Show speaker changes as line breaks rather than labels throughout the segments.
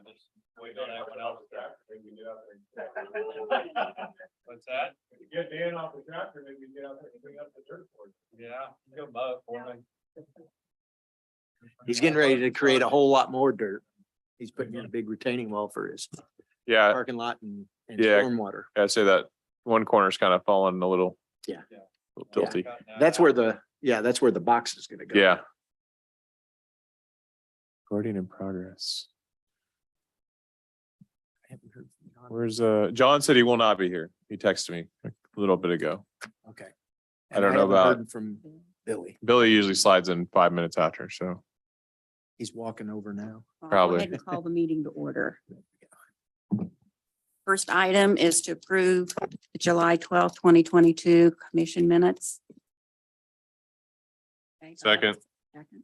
Just waiting on everyone else to tractor. Maybe get out there. What's that? Get Dan off the tractor, maybe get out there and bring up the dirt for it. Yeah, go mow for me.
He's getting ready to create a whole lot more dirt. He's putting in a big retaining wall for his
Yeah,
parking lot and
Yeah.
stormwater.
I'd say that one corner's kind of fallen a little.
Yeah.
Little tilty.
That's where that's where the box is gonna go.
Yeah. Recording in progress.
I haven't heard from John.
Where's John said he will not be here. He texted me a little bit ago.
Okay.
I don't know
haven't
about-
heard From Billy.
Billy usually slides in 5 minutes after, so
He's walking over now.
I'll
Probably.
Go ahead and call the meeting to order. First item is to approve the July 12th, 2022 commission minutes. Okay.
Second.
Second.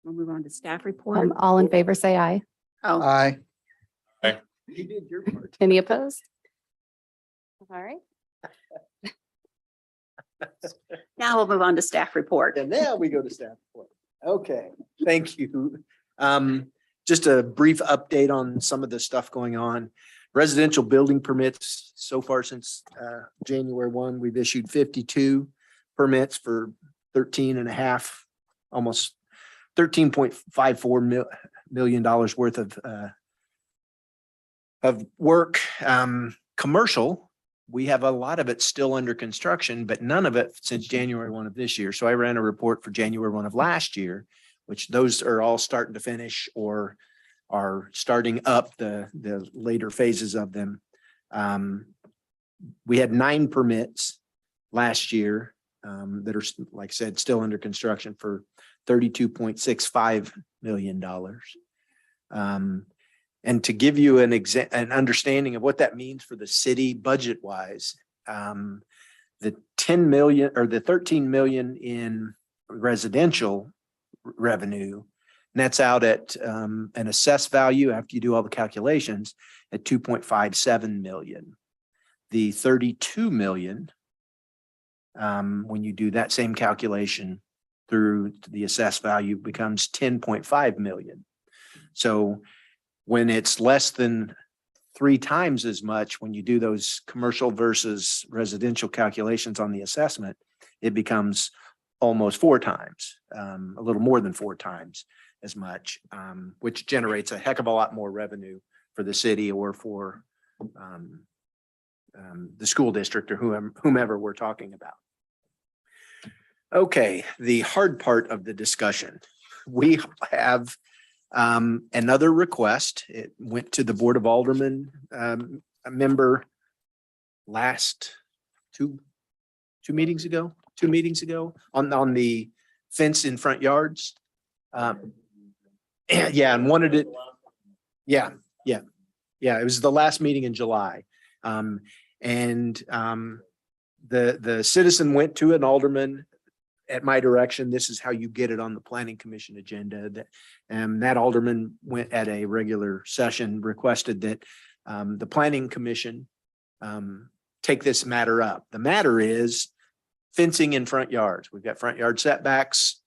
We'll move on to staff report.
All in favor, say aye.
Oh,
Aye.
Aye.
You did your part.
Any opposed? All right.
now we'll move on to staff report.
And now we go to staff report. Okay, thank you. Just a brief update on some of the stuff going on. Residential building permits, so far since January 1, we've issued 52 permits for 13 and a half, almost $13.54 million worth of work. Commercial, we have a lot of it still under construction, but none of it since January 1 of this year. So I ran a report for January 1 of last year, which those are all starting to finish or are starting up the later phases of them. We had 9 permits last year that are, like I said, still under construction for $32.65 million. And to give you an understanding of what that means for the city budget wise, the 10 million or the 13 million in residential revenue nets out at an assessed value after you do all the calculations at 2.57 million. The 32 million, when you do that same calculation through the assessed value, becomes 10.5 million. So when it's less than 3 times as much, when you do those commercial versus residential calculations on the assessment, it becomes almost 4 times, a little more than 4 times as much, which generates a heck of a lot more revenue for the city or for the school district or whomever we're talking about. Okay, the hard part of the discussion. We have another request. It went to the Board of Aldermen member last two meetings ago on the fence in front yards. Yeah, and wanted it. Yeah. It was the last meeting in July. The citizen went to an alderman at my direction. This is how you get it on the planning commission agenda. That alderman went at a regular session, requested that the planning commission take this matter up. The matter is fencing in front yards. We've got front yard setbacks.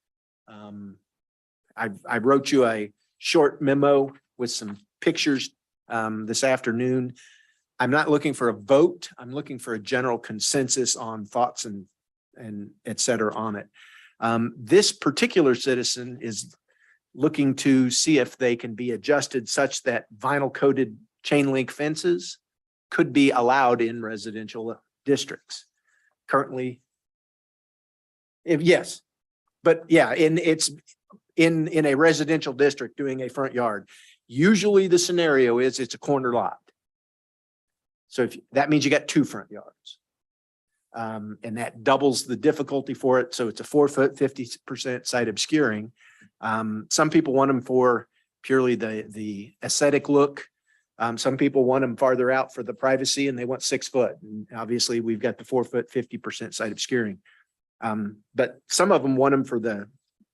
I wrote you a short memo with some pictures this afternoon. I'm not looking for a vote. I'm looking for a general consensus on thoughts and et cetera on it. This particular citizen is looking to see if they can be adjusted such that vinyl coated chain link fences could be allowed in residential districts. Currently, yes, but yeah, it's in a residential district doing a front yard. Usually the scenario is it's a corner lot. So if that means you got 2 front yards. And that doubles the difficulty for it. So it's a 4 foot, 50% side obscuring. Some people want them for purely the aesthetic look. Some people want them farther out for the privacy and they want 6 foot. And obviously we've got the 4 foot, 50% side obscuring. But some of them want them for the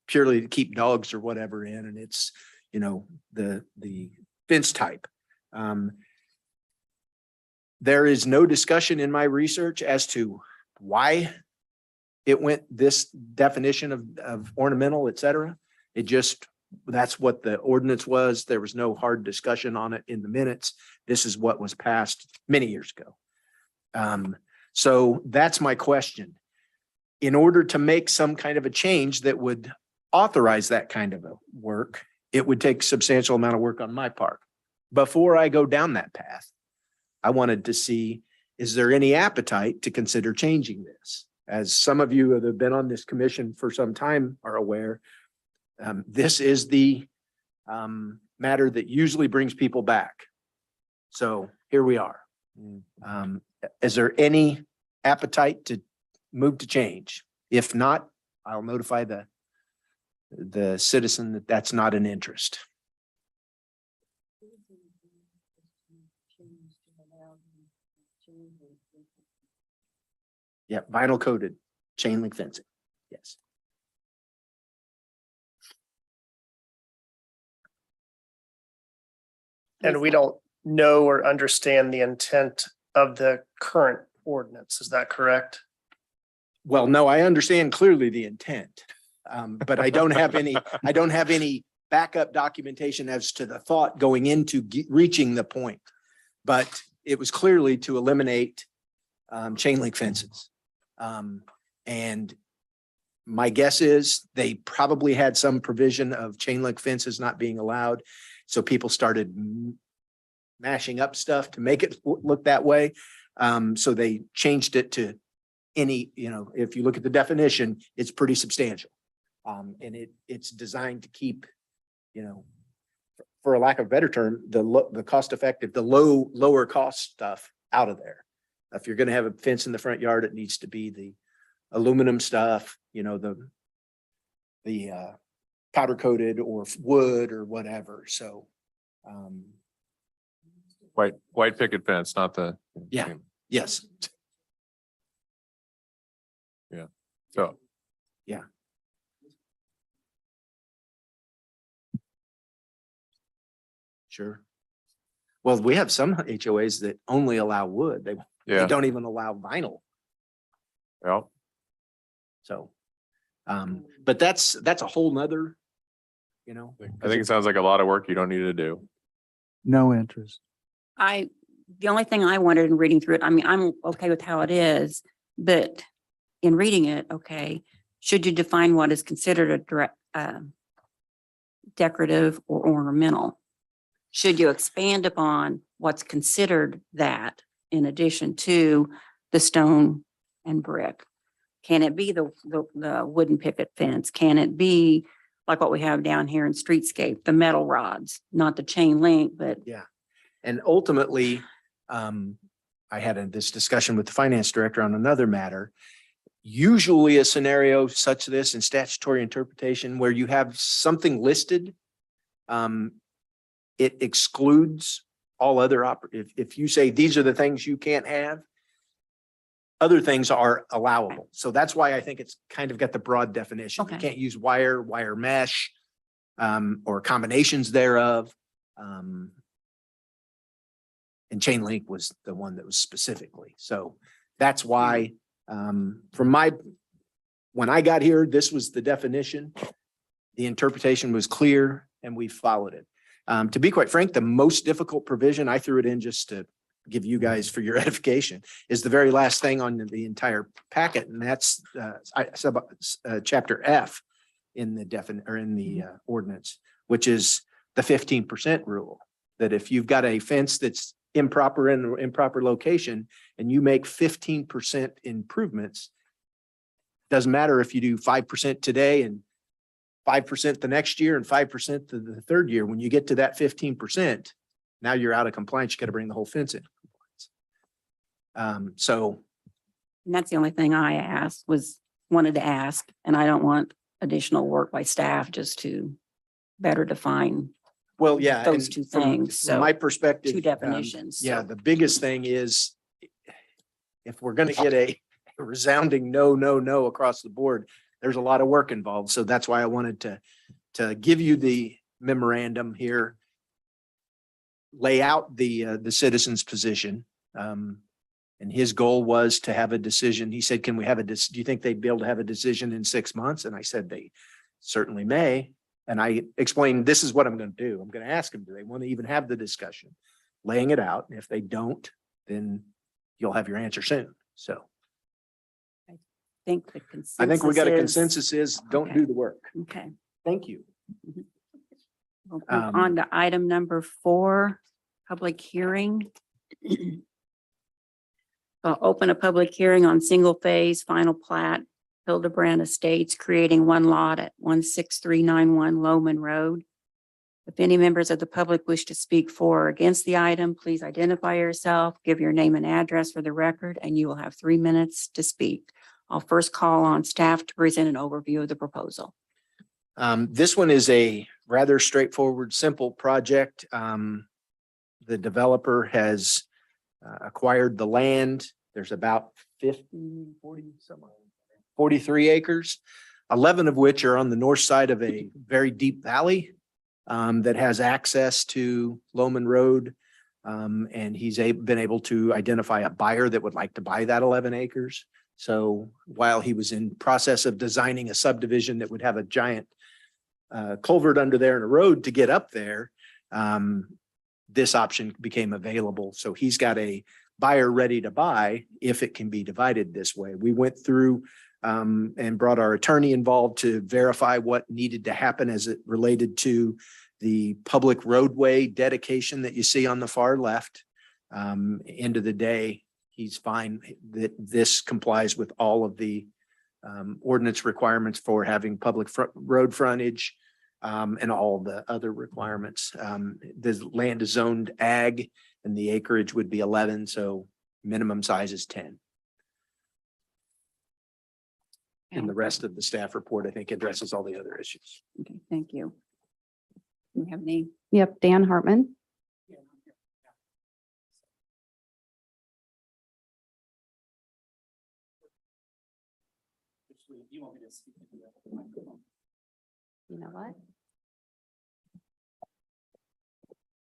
purely to keep dogs or whatever in, and it's, you know, the fence type. There is no discussion in my research as to why it went this definition of ornamental, et cetera. It just that's what the ordinance was. There was no hard discussion on it in the minutes. This is what was passed many years ago. So that's my question. In order to make some kind of a change that would authorize that kind of a work, it would take substantial amount of work on my part. Before I go down that path, I wanted to see, is there any appetite to consider changing this? As some of you that have been on this commission for some time are aware, this is the matter that usually brings people back. So here we are. Is there any appetite to move to change? If not, I'll notify the citizen that that's not an interest. Yeah, vinyl coated chain link fencing. Yes.
And we don't know or understand the intent of the current ordinance. Is that correct?
Well, no, I understand clearly the intent. But I don't have any backup documentation as to the thought going into reaching the point. But it was clearly to eliminate chain link fences. And my guess is they probably had some provision of chain link fences not being allowed. So people started mashing up stuff to make it look that way. So they changed it to any, if you look at the definition, it's pretty substantial. And it's designed to keep, for a lack of a better term, the cost effective, the lower cost stuff out of there. If you're going to have a fence in the front yard, it needs to be the aluminum stuff, the powder coated or wood or whatever. So,
White picket fence, not the.
Yeah. Yes.
So.
Yeah. Sure. Well, we have some HOAs that only allow wood. They
Yeah,
don't even allow vinyl.
well,
So, but that's a whole nother,
I think it sounds like a lot of work you don't need to do.
No interest.
The only thing I wondered in reading through it, I mean, I'm okay with how it is, but in reading it, okay, should you define what is considered a decorative or ornamental? Should you expand upon what's considered that in addition to the stone and brick? Can it be the wooden picket fence? Can it be like what we have down here in streetscape, the metal rods, not the chain link, but
and ultimately, I had this discussion with the finance director on another matter. Usually a scenario such this in statutory interpretation where you have something listed, it excludes all other if you say these are the things you can't have, other things are allowable. So that's why I think it's kind of got the broad definition. You
Okay.
can't use wire mesh, or combinations thereof. And chain link was the one that was specifically. So that's why, when I got here, this was the definition. The interpretation was clear and we followed it. To be quite frank, the most difficult provision, I threw it in just to give you guys for your edification, is the very last thing on the entire packet. And that's chapter F in the ordinance, which is the 15% rule. That if you've got a fence that's improper in an improper location and you make 15% improvements, doesn't matter if you do 5% today and 5% the next year and 5% the third year. When you get to that 15%, now you're out of compliance. You got to bring the whole fence in compliance. So
and that's the only thing I wanted to ask, and I don't want additional work by staff just to better define
well, yeah.
those
and
two
from-
things.
From
So
my perspective.
two definitions.
Yeah,
So
the biggest thing is if we're going to get a resounding no across the board, there's a lot of work involved. So that's why I wanted to give you the memorandum here, lay out the citizen's position. And his goal was to have a decision. He said, can we have do you think they'd be able to have a decision in 6 months? And I said, they certainly may. And I explained, this is what I'm going to do. I'm going to ask them, do they want to even have the discussion? Laying it out. And if they don't, then you'll have your answer soon. So
Think the consensus.
I think we got a
is-
consensus is don't
Okay.
do the work.
Okay.
Thank you.
We'll move on to item number 4, public hearing. I'll open a public hearing on single phase final plat Hildebrand Estates, creating one lot at 16391 Loman Road. If any members of the public wish to speak for or against the item, please identify yourself, give your name and address for the record, and you will have 3 minutes to speak. I'll first call on staff to present an overview of the proposal.
This one is a rather straightforward, simple project. The developer has acquired the land. There's about 43 acres, 11 of which are on the north side of a very deep valley that has access to Loman Road. And he's been able to identify a buyer that would like to buy that 11 acres. So while he was in process of designing a subdivision that would have a giant culvert under there and a road to get up there, this option became available. So he's got a buyer ready to buy if it can be divided this way. We went through and brought our attorney involved to verify what needed to happen as it related to the public roadway dedication that you see on the far left. End of the day, he's fine that this complies with all of the ordinance requirements for having public road frontage and all the other requirements. The land is zoned ag and the acreage would be 11, so minimum size is 10. And the rest of the staff report, I think, addresses all the other issues.
Okay, thank you. Do we have any?
Yep, Dan Hartman. You know what?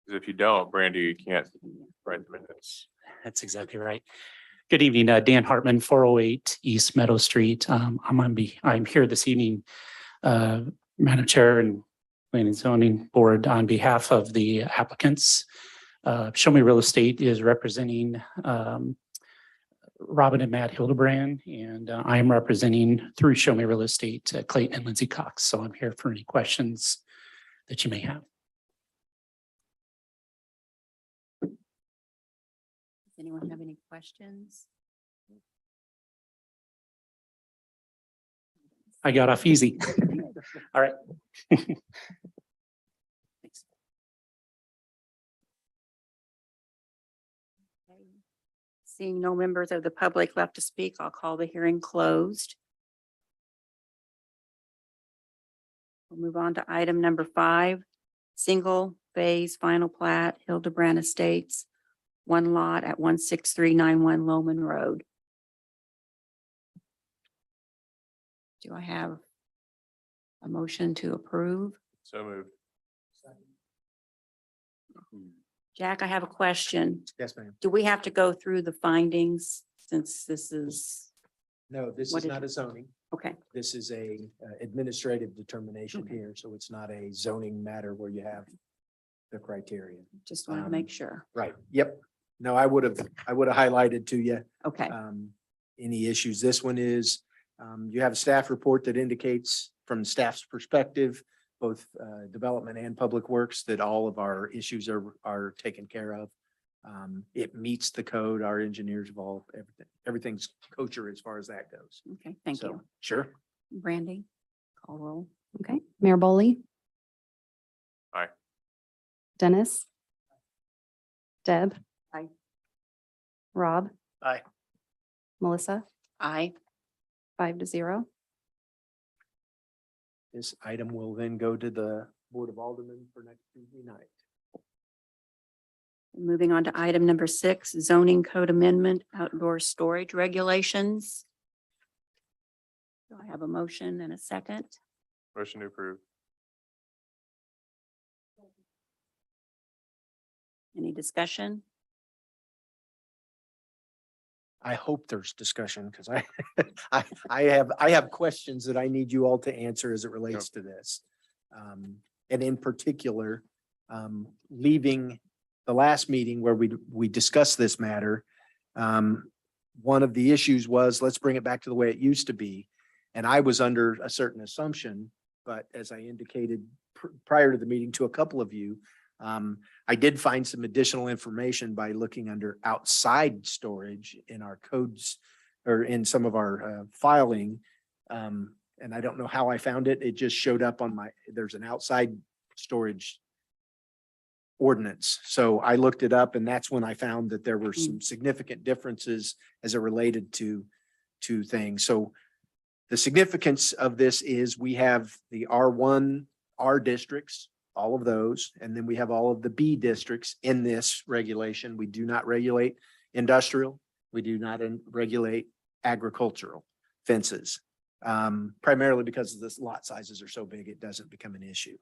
If you don't, Brandy, you can't write the minutes.
That's exactly right. Good evening, Dan Hartman, 408 East Meadow Street. I'm here this evening, Madam Chair and Planning and Zoning Board, on behalf of the applicants. Show Me Real Estate is representing Robin and Matt Hildebrand, and I am representing through Show Me Real Estate, Clayton and Lindsay Cox. So I'm here for any questions that you may have.
Does anyone have any questions?
I got off easy. All right.
Thanks. Okay. Seeing no members of the public left to speak, I'll call the hearing closed. We'll move on to item number 5, single phase final plat Hildebrand Estates, one lot at 16391 Loman Road. Do I have a motion to approve?
So moved.
Jack, I have a question.
Yes, ma'am.
Do we have to go through the findings since this is,
No, this
What
is
did
not
you-
a zoning.
okay,
This is a administrative determination
Okay.
here, so it's not a zoning matter where you have the criteria.
just want to
Um,
make sure.
Right, yep. No, I would have highlighted to you
Okay,
any issues. This one is, you have a staff report that indicates from staff's perspective, both development and public works, that all of our issues are taken care of. It meets the code. Our engineers have all, everything's kosher as far as that goes.
okay, thank
So,
you.
Sure.
Brandy, call roll.
Okay, Mayor Boley.
Aye.
Dennis. Deb.
Aye.
Rob.
Aye.
Melissa,
Aye.
5-0.
This item will then go to the Board of Aldermen for next Tuesday night.
Moving on to item number 6, zoning code amendment, outdoor storage regulations. Do I have a motion and a second?
Motion to approve.
Any discussion?
I hope there's discussion because I have questions that I need you all to answer as it relates to this. And in particular, leaving the last meeting where we discussed this matter, one of the issues was, let's bring it back to the way it used to be. And I was under a certain assumption, but as I indicated prior to the meeting to a couple of you, I did find some additional information by looking under outside storage in our codes or in some of our filing. And I don't know how I found it. It just showed up on there's an outside storage ordinance. So I looked it up, and that's when I found that there were some significant differences as it related to things. So the significance of this is we have the R1, R districts, all of those, and then we have all of the B districts in this regulation. We do not regulate industrial. We do not regulate agricultural fences, primarily because the lot sizes are so big, it doesn't become an issue.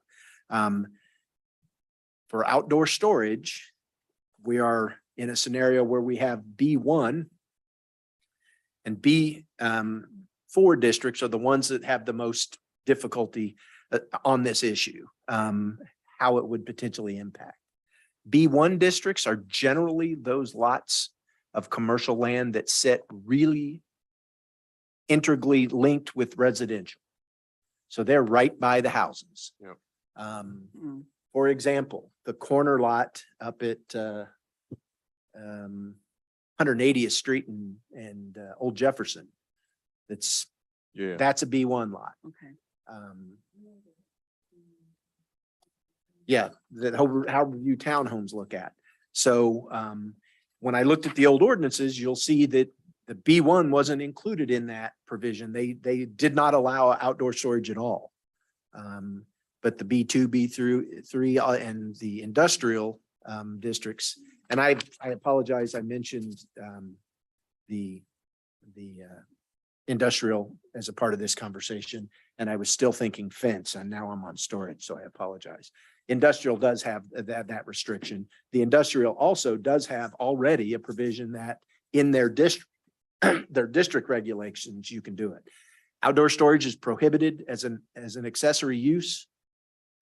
For outdoor storage, we are in a scenario where we have B1 and B4 districts are the ones that have the most difficulty on this issue, how it would potentially impact. B1 districts are generally those lots of commercial land that sit really integrally linked with residential. So they're right by the houses.
Yep.
For example, the corner lot up at 180th Street and Old Jefferson, that's a B1 lot.
Okay.
Yeah, that how you townhomes look at. So when I looked at the old ordinances, you'll see that the B1 wasn't included in that provision. They did not allow outdoor storage at all. But the B2, B3, and the industrial districts, and I apologize, I mentioned the industrial as a part of this conversation, and I was still thinking fence, and now I'm on storage, so I apologize. Industrial does have that restriction. The industrial also does have already a provision that in their district regulations, you can do it. Outdoor storage is prohibited as an accessory use,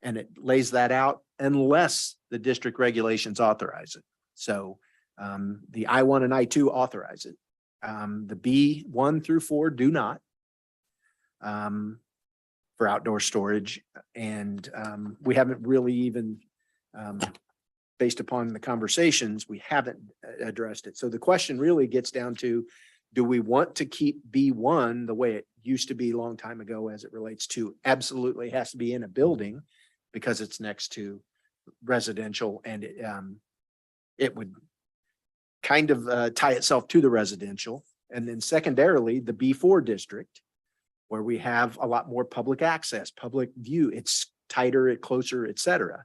and it lays that out unless the district regulations authorize it. So the I1 and I2 authorize it. The B1 through 4 do not for outdoor storage. And we haven't really even, based upon the conversations, we haven't addressed it. So the question really gets down to, do we want to keep B1 the way it used to be a long time ago as it relates to absolutely has to be in a building because it's next to residential, and it would kind of tie itself to the residential. And then secondarily, the B4 district, where we have a lot more public access, public view, it's tighter, it's closer, et cetera.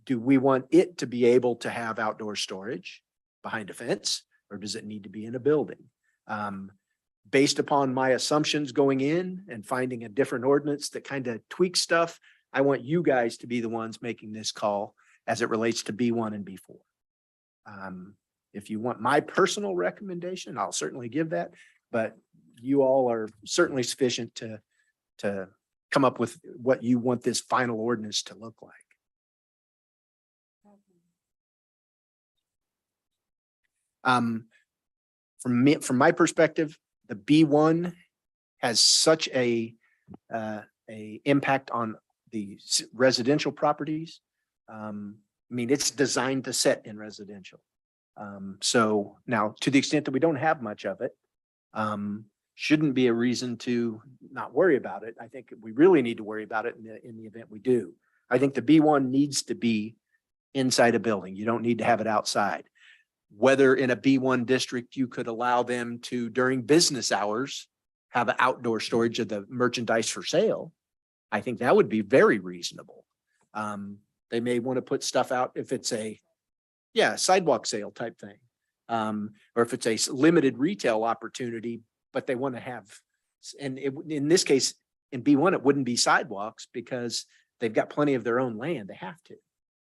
Do we want it to be able to have outdoor storage behind a fence, or does it need to be in a building? Based upon my assumptions going in and finding a different ordinance that kind of tweaks stuff, I want you guys to be the ones making this call as it relates to B1 and B4. If you want my personal recommendation, I'll certainly give that, but you all are certainly sufficient to come up with what you want this final ordinance to look like. From my perspective, the B1 has such a impact on the residential properties. I mean, it's designed to set in residential. So now, to the extent that we don't have much of it, shouldn't be a reason to not worry about it. I think we really need to worry about it in the event we do. I think the B1 needs to be inside a building. You don't need to have it outside. Whether in a B1 district, you could allow them to, during business hours, have an outdoor storage of the merchandise for sale. I think that would be very reasonable. They may want to put stuff out if it's a, sidewalk sale type thing. Or if it's a limited retail opportunity, but they want to have, and in this case, in B1, it wouldn't be sidewalks because they've got plenty of their own land. They have to.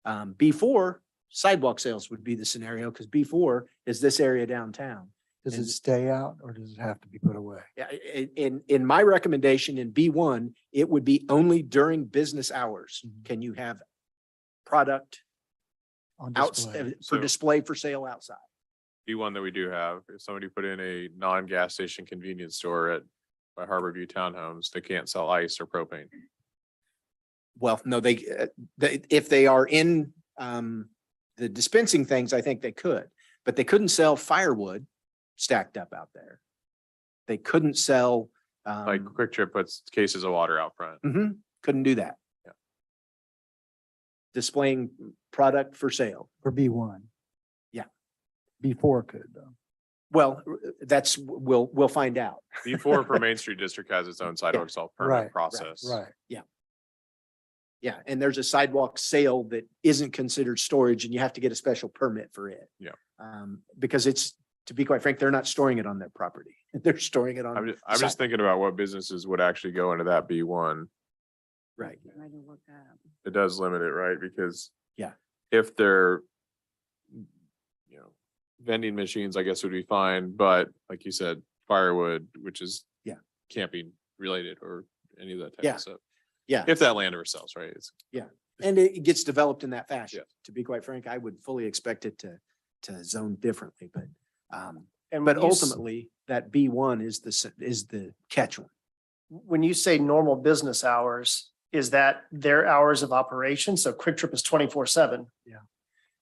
B4, sidewalk sales would be the scenario because B4 is this area downtown.
Does
And-
it stay out or does it have to be put away?
Yeah, in my recommendation in B1, it would be only during business hours.
Mhm.
Can you have product
On
out
display?
for
So-
display for sale outside?
One that we do have, if somebody put in a non-gas station convenience store at by Harbor View Townhomes, they can't sell ice or propane.
Well, no, if they are in, the dispensing things, I think they could, but they couldn't sell firewood stacked up out there. They couldn't sell,
Like Quick Trip puts cases of water out front.
couldn't do that.
Yeah.
Displaying product for sale.
For B1?
Yeah.
B4 could though.
Well, we'll find out.
B4 for Main Street District has its own sidewalk salt permit
Right,
process.
Right.
Yeah, and there's a sidewalk sale that isn't considered storage and you have to get a special permit for it.
Yeah.
Because it's, to be quite frank, they're not storing it on their property. They're storing it
I'm
on,
just, I'm just thinking about what businesses would actually go into that B1.
right.
It does limit it, right? Because
Yeah.
if they're, vending machines, I guess would be fine, but like you said, firewood, which is
Yeah.
camping related or any of that type
Yeah.
of stuff.
Yeah.
If that land ever sells, right? It's,
And it gets developed in that fashion.
Yeah.
To be quite frank, I would fully expect it to zone differently, but,
And
but
when you s-
ultimately that B1 is the catch one.
When you say normal business hours, is that their hours of operation? So Quick Trip is 24/7.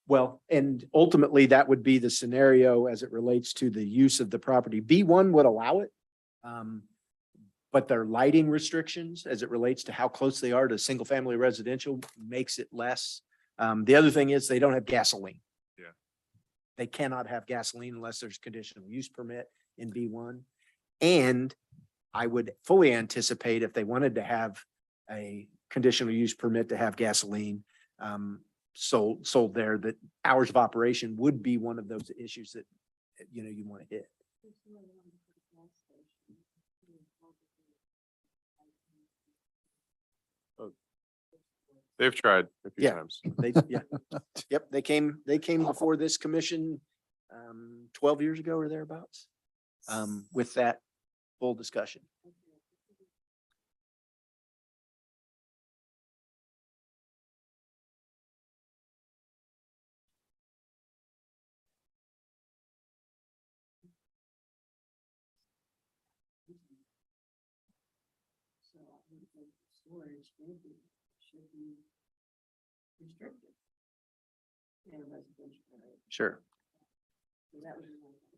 Well, and ultimately that would be the scenario as it relates to the use of the property. B1 would allow it. But their lighting restrictions as it relates to how close they are to single family residential makes it less. The other thing is they don't have gasoline.
Yeah.
They cannot have gasoline unless there's conditional use permit in B1. And I would fully anticipate if they wanted to have a conditional use permit to have gasoline sold there, that hours of operation would be one of those issues that, you want to hit.
they've tried a few
Yeah.
times.
Yeah. Yep, they came before this commission 12 years ago or thereabouts with that full discussion.
Storage maybe should be restricted in a residential area.
Sure.
So that would be one thing.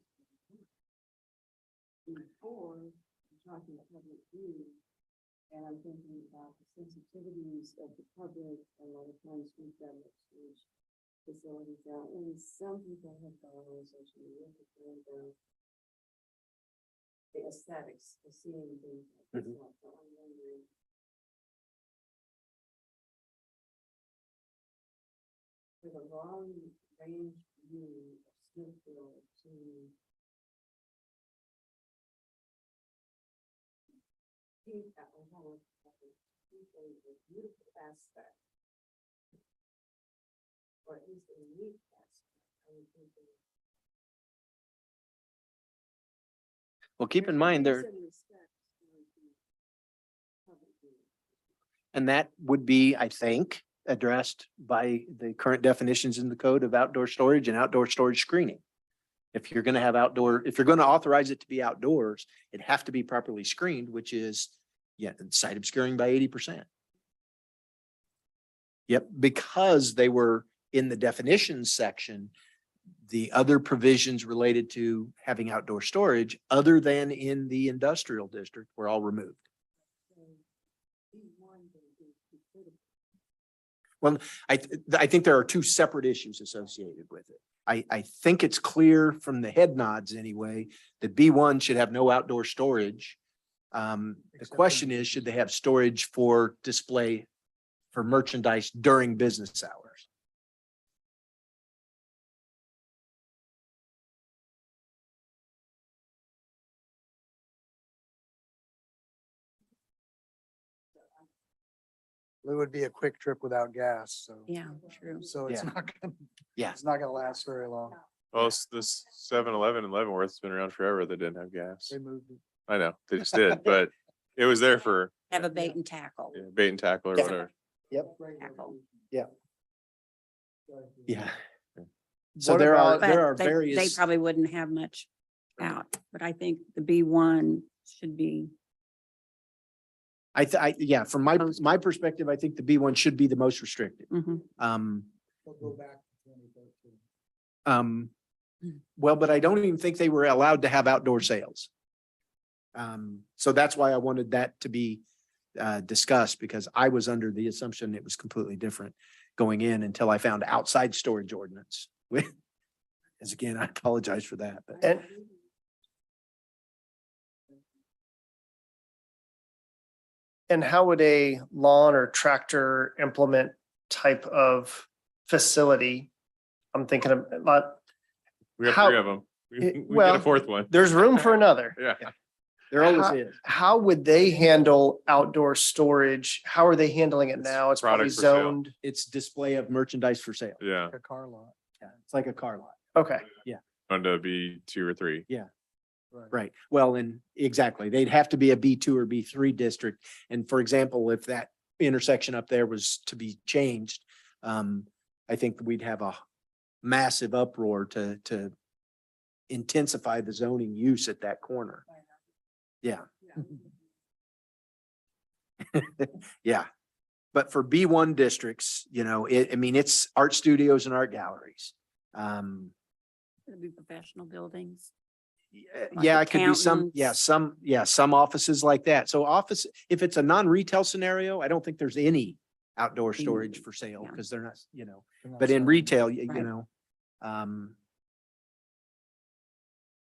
Before, I'm talking about public view, and I'm thinking about the sensitivities of the public. A lot of times we've done storage facilities out, and some people have gone on social media to find out the aesthetics of seeing things like this. So I'm wondering, for the long range view of Smithfield to keep that whole a beautiful aspect, or at least a unique aspect, I would think.
Well, keep in mind there,
Some respect for the public view.
and that would be, I think, addressed by the current definitions in the code of outdoor storage and outdoor storage screening. If you're going to have if you're going to authorize it to be outdoors, it have to be properly screened, which is, site obscuring by 80%. Yep, because they were in the definitions section, the other provisions related to having outdoor storage, other than in the industrial district, were all removed. Well, I think there are two separate issues associated with it. I think it's clear from the head nods anyway, that B1 should have no outdoor storage. The question is, should they have storage for display for merchandise during business hours?
It would be a quick trip without gas, so.
Yeah, true.
So it's
Yeah.
not gonna,
Yeah.
it's not gonna last very long.
Well, this 7-Eleven in Leavenworth's been around forever that didn't have gas.
They moved it.
I know, they just did, but it was there for
Have a bait and tackle.
bait and tackle or
Yeah.
whatever.
Tackle.
Yeah. So
What
there
about-
there are
But they
various.
probably wouldn't have much out, but I think the B1 should be,
Yeah, from my perspective, I think the B1 should be the most restricted.
mhm.
We'll go back to 2013.
Well, but I don't even think they were allowed to have outdoor sales. So that's why I wanted that to be discussed, because I was under the assumption it was completely different going in until I found outside storage ordinance. As again, I apologize for that, but
And how would a lawn or tractor implement type of facility? I'm thinking about,
We have
How-
3 of them. We
it-
we get
well,
a 4th one.
there's room for another.
Yeah.
there always
How-
is.
How would they handle outdoor storage? How are they handling it now? It's probably
Product for sale.
zoned.
It's display of merchandise for sale.
Yeah,
A car lot.
Yeah, it's like a car lot.
Okay,
on to be 2 or 3.
Right. Well, and exactly, they'd have to be a B2 or B3 district. And for example, if that intersection up there was to be changed, I think we'd have a massive uproar to intensify the zoning use at that corner. Yeah. Yeah. But for B1 districts, I mean, it's art studios and art galleries.
It'd be professional buildings.
Yeah, it could be some,
accountants.
some offices like that. So office, if it's a non-retail scenario, I don't think there's any outdoor storage for sale
Yeah.
because they're not,
They're not
but in
selling.
retail,
Right.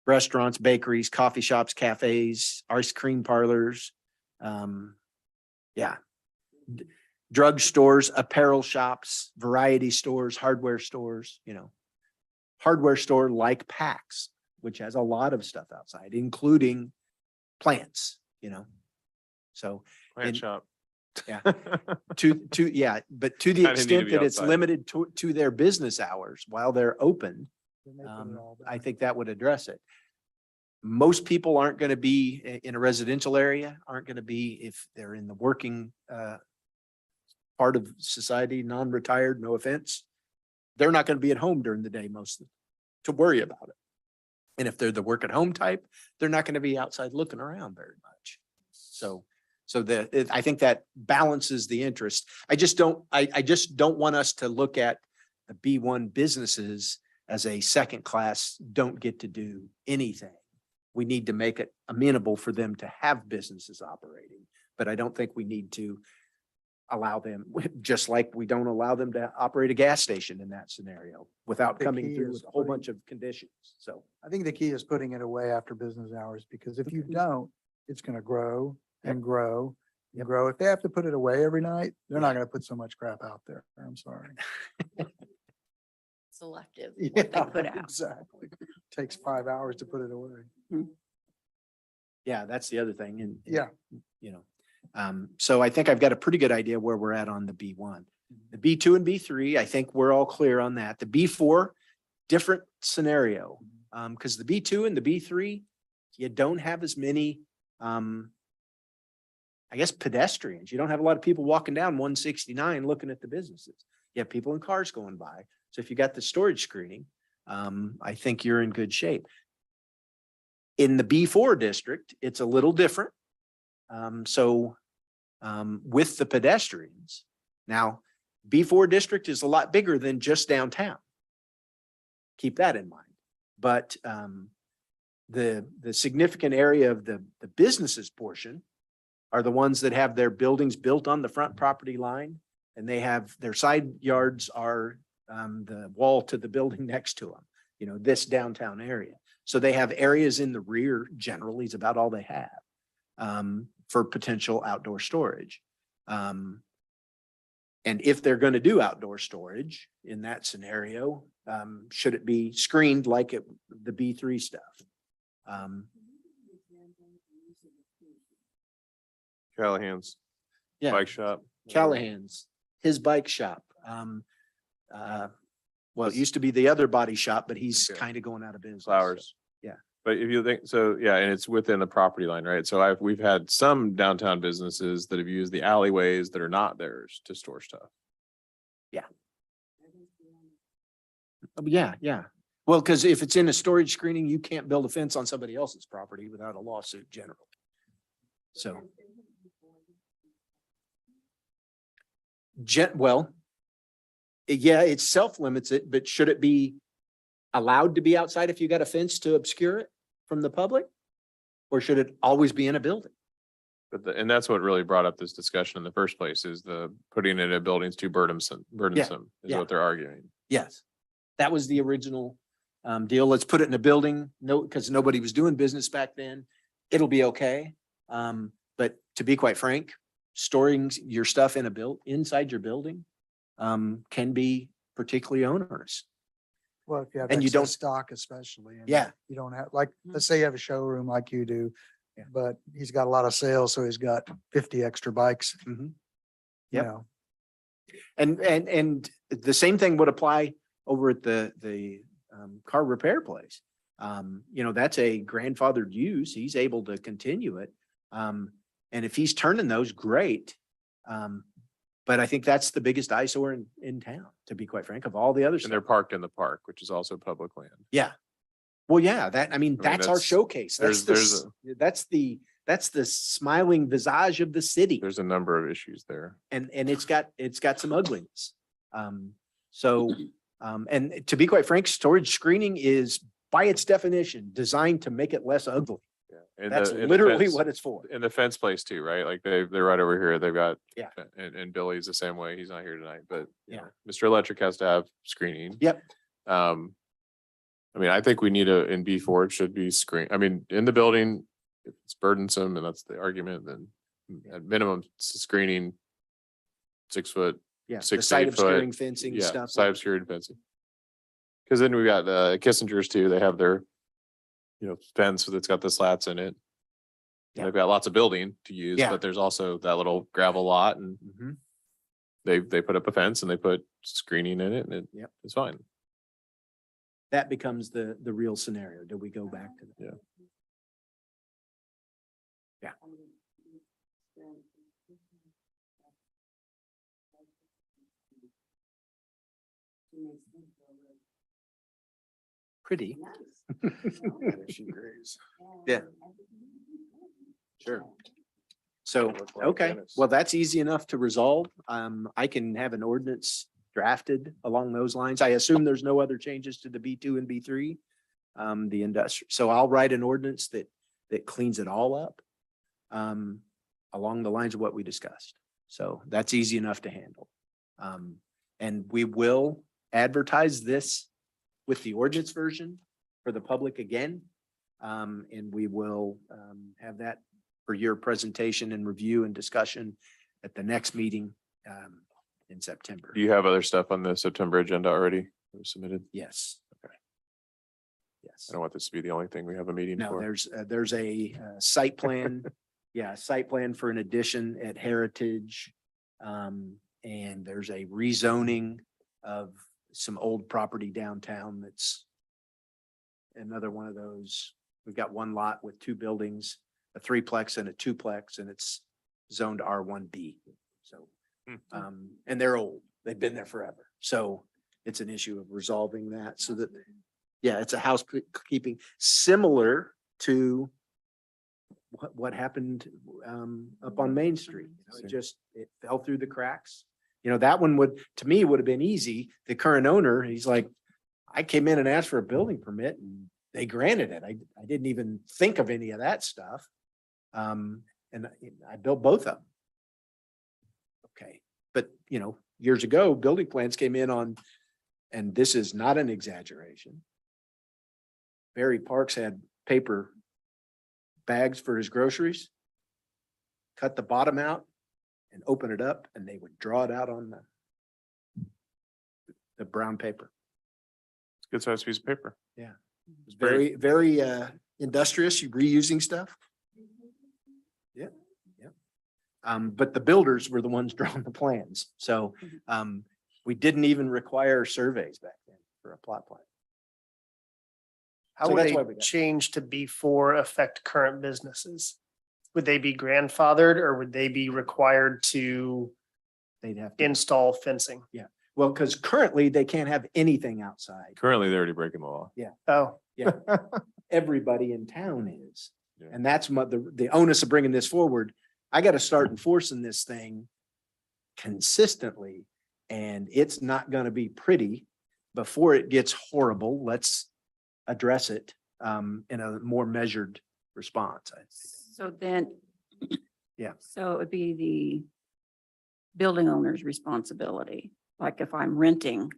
Restaurants, bakeries, coffee shops, cafes, ice cream parlors, yeah. Drug stores, apparel shops, variety stores, hardware stores, hardware store like PAX, which has a lot of stuff outside, including plants, So
Plant
And-
shop.
Yeah. but to the
Kinda need to
extent
be
that it's
outside.
limited to their business hours while they're open,
Then they put it all
I
back.
think that would address it. Most people aren't going to be in a residential area, aren't going to be if they're in the working part of society, non-retired, no offense. They're not going to be at home during the day most to worry about it. And if they're the work at home type, they're not going to be outside looking around very much. So I think that balances the interest. I just don't want us to look at the B1 businesses as a second class, don't get to do anything. We need to make it amenable for them to have businesses operating, but I don't think we need to allow them, just like we don't allow them to operate a gas station in that scenario without
The
coming
key
through
is
with a whole
putting-
bunch of conditions. So,
I think the key is putting it away after business hours, because if you don't, it's gonna grow and grow and grow. If they have to put it away every night, they're not gonna put so much crap out there. I'm sorry.
Selective, what they
Yeah,
put out.
exactly. Takes 5 hours to put it away.
yeah, that's the other thing. And,
Yeah.
So I think I've got a pretty good idea where we're at on the B1. The B2 and B3, I think we're all clear on that. The B4, different scenario. Because the B2 and the B3, you don't have as many, I guess, pedestrians. You don't have a lot of people walking down 169 looking at the businesses. You have people in cars going by. So if you got the storage screening, I think you're in good shape. In the B4 district, it's a little different. With the pedestrians, now B4 district is a lot bigger than just downtown. Keep that in mind. But the significant area of the businesses portion are the ones that have their buildings built on the front property line, and they have their side yards are the wall to the building next to them, this downtown area. So they have areas in the rear generally is about all they have for potential outdoor storage. And if they're going to do outdoor storage in that scenario, should it be screened like the B3 stuff?
Callahan's
Yeah.
bike shop.
Callahan's, his bike shop. Well, it used to be the other body shop, but he's
Yeah.
kind of going out of business. so-
Flowers.
yeah.
But if you think, so, yeah, and it's within the property line, right? So we've had some downtown businesses that have used the alleyways that are not theirs to store stuff.
Yeah, yeah. Well, because if it's in a storage screening, you can't build a fence on somebody else's property without a lawsuit generally. So. Well. Yeah, it self-limits it, but should it be allowed to be outside if you got a fence to obscure it from the public? Or should it always be in a building?
And that's what really brought up this discussion in the first place, is the putting it in a building's too burdensome is
yeah.
what they're arguing.
Yes. That was the original deal. Let's put it in a building. No, because nobody was doing business back then. It'll be okay. But to be quite frank, storing your stuff in inside your building can be particularly onerous.
Well, if you have
And you
excess
don't-
stock especially. and
Yeah.
You don't have, like, let's say you have a showroom like you do,
Yeah.
but he's got a lot of sales, so he's got 50 extra bikes.
Mhm.
You
Yep.
know,
And the same thing would apply over at the car repair place. That's a grandfathered use. He's able to continue it. And if he's turning those, great. But I think that's the biggest eyesore in town, to be quite frank, of all the others.
And they're parked in the park, which is also public land.
Yeah. Well, yeah, that's our
that's-
showcase. That's the smiling visage of the city.
There's a number of issues there.
And it's got some ugliness. And to be quite frank, storage screening is by its definition designed to make it less ugly.
Yeah. And
That's
the
literally
fence-
what it's for.
In the fence place too, right? Like they're right over here. They've got.
Yeah.
And Billy's the same way. He's not here tonight, but. you
Yeah.
know, Mr. Electric has to have screening.
Yep.
I think we need in B4, it should be in the building, if it's burdensome and that's the argument, then at minimum screening. 6 foot,
Yeah.
Six
The
to
site
8 foot,
obscuring fencing
yeah,
stuff.
side obscured fencing. Cause then we got Kissinger's too. They have their. Fence that's got the slats in it.
Yeah.
They've got lots of building to use,
Yeah.
but there's also that little gravel lot and
Mhm.
they put up a fence and they put screening in it and
Yep.
it's fine.
That becomes the real scenario. Do we go back to that?
Yeah.
Yeah. Pretty.
She agrees.
Yeah. Sure. So,
Look like
okay,
Dennis.
well, that's easy enough to resolve. I can have an ordinance drafted along those lines. I assume there's no other changes to the B2 and B3. The industry, so I'll write an ordinance that cleans it all up. Along the lines of what we discussed. So that's easy enough to handle. And we will advertise this with the ordinance version for the public again. And we will have that for your presentation and review and discussion at the next meeting in September.
Do you have other stuff on the September agenda already that was submitted?
Yes.
Okay.
Yes.
I don't want this to be the only thing we have a meeting
No,
for.
there's a site plan. Yeah, site plan for an addition at Heritage. And there's a rezoning of some old property downtown that's another one of those. We've got one lot with 2 buildings, a 3-plex and a 2-plex, and it's zoned R1B. So, and they're old. They've been there forever. So it's an issue of resolving that so that, yeah, it's a housekeeping similar to what happened up on Main Street. It fell through the cracks. That one to me would have been easy. The current owner, he's like, I came in and asked for a building permit and they granted it. I didn't even think of any of that stuff. And I built both of them. Okay, but years ago, building plans came in on, and this is not an exaggeration. Barry Parks had paper bags for his groceries, cut the bottom out and open it up, and they would draw it out on the brown paper.
It's a good sized piece of paper.
Yeah. It was very, very industrious, you reusing stuff. Yeah, yeah. But the builders were the ones drawing the plans. So we didn't even require surveys back then. for a plot plan.
How
So
would
that's why we
they
got-
change to B4 affect current businesses? Would they be grandfathered or would they be required to
They'd have to,
install fencing?
well, because currently they can't have anything outside.
Currently, they're already breaking the law.
Oh,
Yeah. Everybody in town is.
Yeah.
And that's the onus of bringing this forward. I got to start enforcing this thing consistently. And it's not going to be pretty before it gets horrible. Let's address it in a more measured response. I think.
So then.
Yeah.
So it would be the building owner's responsibility, like if I'm renting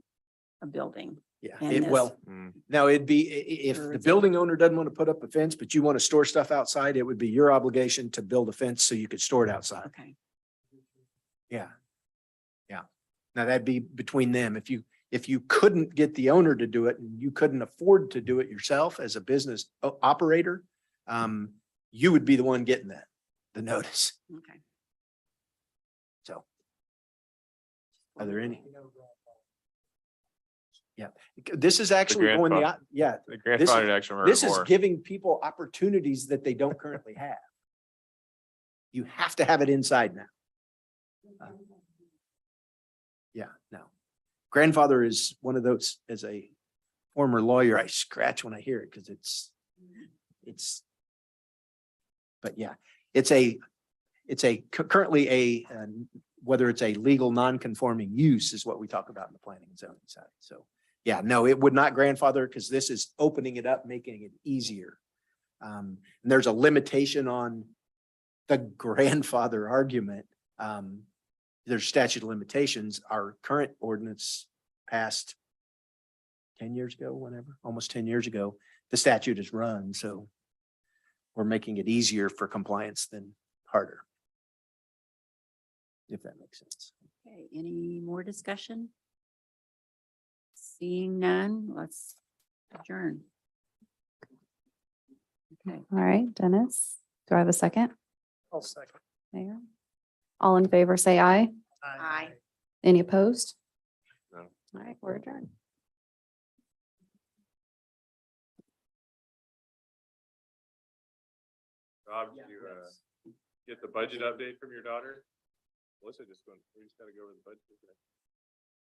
a building.
Yeah,
And
it,
this-
well,
Mm.
no, it'd be, if
Or
the
is it-
building owner doesn't want to put up a fence, but you want to store stuff outside, it would be your obligation to build a fence so you could store it outside.
Okay.
Yeah. Yeah. Now that'd be between them. If you couldn't get the owner to do it and you couldn't afford to do it yourself as a business operator, you would be the one getting the notice.
Okay.
So. Are there any? Yeah, this is actually going the, yeah,
The
This is-
grandfathered action hurt
this is
more.
giving people opportunities that they don't currently have. You have to have it inside now. Yeah, no. Grandfather is one of those, as a former lawyer, I scratch when I hear it because it's, but yeah, it's currently whether it's a legal non-conforming use is what we talk about in the planning and zoning side. So, yeah, no, it would not grandfather because this is opening it up, making it easier. And there's a limitation on the grandfather argument. There's statute of limitations. Our current ordinance passed 10 years ago, whenever, almost 10 years ago, the statute is run. So we're making it easier for compliance than harder. If that makes sense.
Okay, any more discussion? Seeing none, let's adjourn. Okay,
All right, Dennis, do I have a second?
I'll second.
Mayor? All in favor, say aye.
Aye.
Any opposed?
No.
All right, we're adjourned.
Rob, did you get the budget update from your daughter? Melissa just went, we just gotta go over the budget.